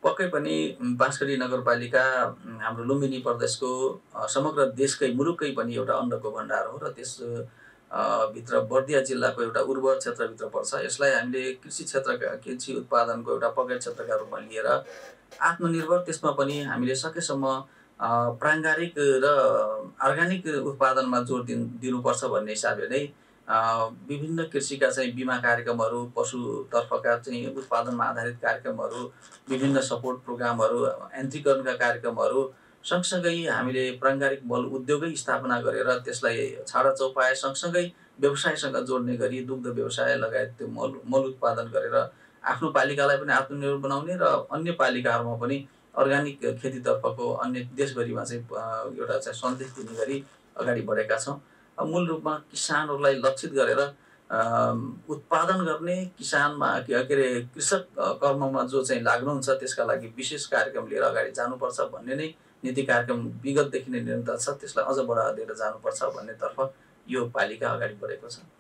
पक्कै पनि बाँसगढी नगरपालिका हाम्रो लुम्बिनी प्रदेशको समग्र देशकै मुलुककै पनि एउटा अन्नको भण्डार हो र त्यस भित्र बर्दिया जिल्लाको एउटा उर्वर क्षेत्रभित्र पर्छ। यसलाई हामीले कृषि क्षेत्रका कृषि उत्पादनको एउटा पकेट क्षेत्रका रूपमा लिएर आत्मनिर्भर त्यसमा पनि हामीले सकेसम्म प्राङ्गारिक र अर्ग्यानिक उत्पादनमा जोड दिनुपर्छ भन्ने हिसाबले नै विभिन्न कृषिका चाहिँ बिमा कार्यक्रमहरू, पशुतर्फका चाहिँ उत्पादनमा आधारित कार्यक्रमहरू, विभिन्न सपोर्ट प्रोग्रामहरू, यन्त्रीकरणका कार्यक्रमहरू सँगसँगै हामीले प्राङ्गारिक मल उद्योगै स्थापना गरेर त्यसलाई छाडाचौपाए सँगसँगै व्यवसायसँग जोड्ने गरी दुग्ध व्यवसाय लगायत त्यो मल उत्पादन गरेर आफ्नो पालिकालाई पनि आत्मनिर्भर बनाउने र अन्य पालिकाहरूमा पनि अर्ग्यानिक खेतीतर्फको अन्य देशभरिमा चाहिँ एउटा चाहिँ सन्देश दिने गरी अगाडि बढेका छौँ। मूल रूपमा किसानहरूलाई लक्षित गरेर उत्पादन गर्ने किसानमा के अरे कृषक कर्ममा जो चाहिँ लाग्नुहुन्छ त्यसका लागि विशेष कार्यक्रम लिएर अगाडि जानुपर्छ भन्ने नै नीति कार्यक्रम विगतदेखि नै निरन्तर छ। त्यसलाई अझ बढावा दिएर जानुपर्छ भन्नेतर्फ यो पालिका अगाडि बढेको छ।